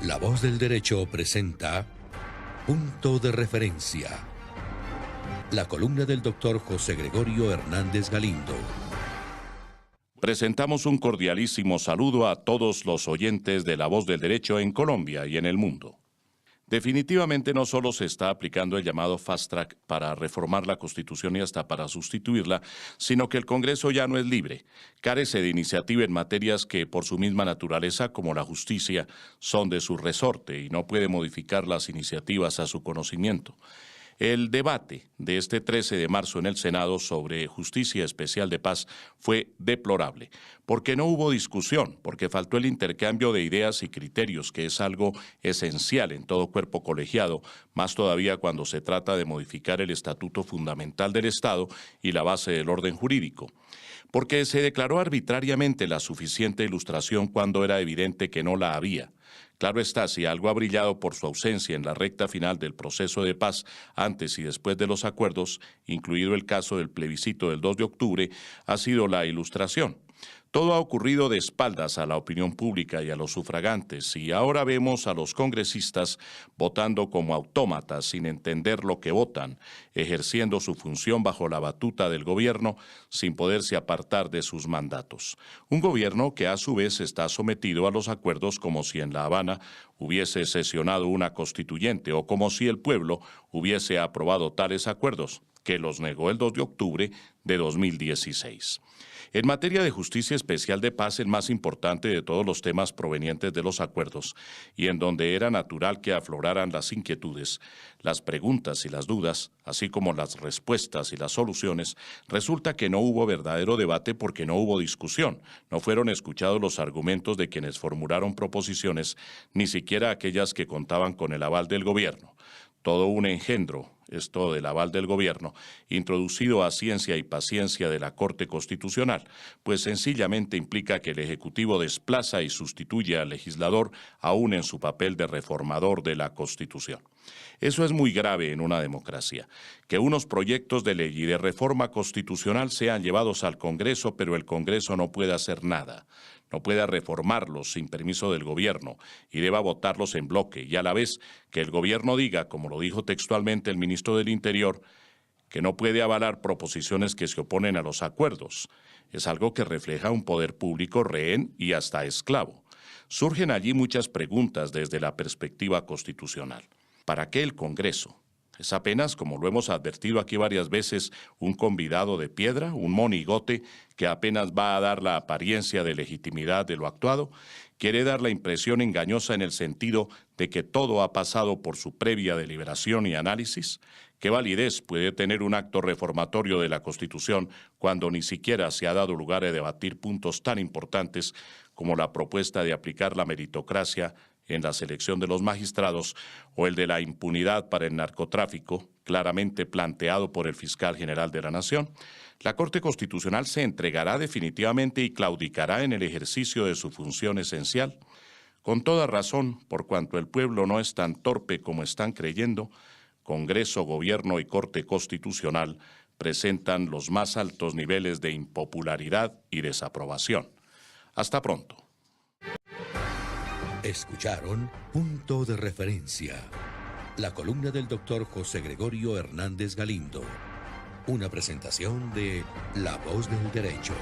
La Voz del Derecho presenta Punto de Referencia. La columna del doctor José Gregorio Hernández Galindo. Presentamos un cordialísimo saludo a todos los oyentes de La Voz del Derecho en Colombia y en el mundo. Definitivamente no solo se está aplicando el llamado Fast Track para reformar la Constitución y hasta para sustituirla, sino que el Congreso ya no es libre. Carece de iniciativa en materias que, por su misma naturaleza, como la justicia, son de su resorte y no puede modificar las iniciativas a su conocimiento. El debate de este 13 de marzo en el Senado sobre Justicia Especial de Paz fue deplorable, porque no hubo discusión, porque faltó el intercambio de ideas y criterios, que es algo esencial en todo cuerpo colegiado, más todavía cuando se trata de modificar el estatuto fundamental del Estado y la base del orden jurídico. Porque se declaró arbitrariamente la suficiente ilustración cuando era evidente que no la había. Claro está, si algo ha brillado por su ausencia en la recta final del proceso de paz, antes y después de los acuerdos, incluido el caso del plebiscito del 2 de octubre, ha sido la ilustración. Todo ha ocurrido de espaldas a la opinión pública y a los sufragantes, y ahora vemos a los congresistas votando como autómatas sin entender lo que votan, ejerciendo su función bajo la batuta del gobierno sin poderse apartar de sus mandatos. Un gobierno que a su vez está sometido a los acuerdos como si en La Habana hubiese sesionado una constituyente o como si el pueblo hubiese aprobado tales acuerdos, que los negó el 2 de octubre de 2016. En materia de justicia especial de paz, el más importante de todos los temas provenientes de los acuerdos, y en donde era natural que afloraran las inquietudes, las preguntas y las dudas, así como las respuestas y las soluciones, resulta que no hubo verdadero debate porque no hubo discusión, no fueron escuchados los argumentos de quienes formularon proposiciones, ni siquiera aquellas que contaban con el aval del gobierno. Todo un engendro, esto del aval del gobierno, introducido a ciencia y paciencia de la Corte Constitucional, pues sencillamente implica que el Ejecutivo desplaza y sustituye al legislador aún en su papel de reformador de la Constitución. Eso es muy grave en una democracia, que unos proyectos de ley y de reforma constitucional sean llevados al Congreso, pero el Congreso no puede hacer nada. No pueda reformarlos sin permiso del gobierno y deba votarlos en bloque, y a la vez que el gobierno diga, como lo dijo textualmente el ministro del Interior, que no puede avalar proposiciones que se oponen a los acuerdos. Es algo que refleja un poder público rehén y hasta esclavo. Surgen allí muchas preguntas desde la perspectiva constitucional. ¿Para qué el Congreso? Es apenas, como lo hemos advertido aquí varias veces, un convidado de piedra, un monigote que apenas va a dar la apariencia de legitimidad de lo actuado, quiere dar la impresión engañosa en el sentido de que todo ha pasado por su previa deliberación y análisis. ¿Qué validez puede tener un acto reformatorio de la Constitución cuando ni siquiera se ha dado lugar a debatir puntos tan importantes como la propuesta de aplicar la meritocracia en la selección de los magistrados o el de la impunidad para el narcotráfico, claramente planteado por el fiscal general de la Nación? La Corte Constitucional se entregará definitivamente y claudicará en el ejercicio de su función esencial. Con toda razón, por cuanto el pueblo no es tan torpe como están creyendo, Congreso, Gobierno y Corte Constitucional presentan los más altos niveles de impopularidad y desaprobación. Hasta pronto. Escucharon Punto de Referencia. La columna del doctor José Gregorio Hernández Galindo. Una presentación de La Voz del Derecho.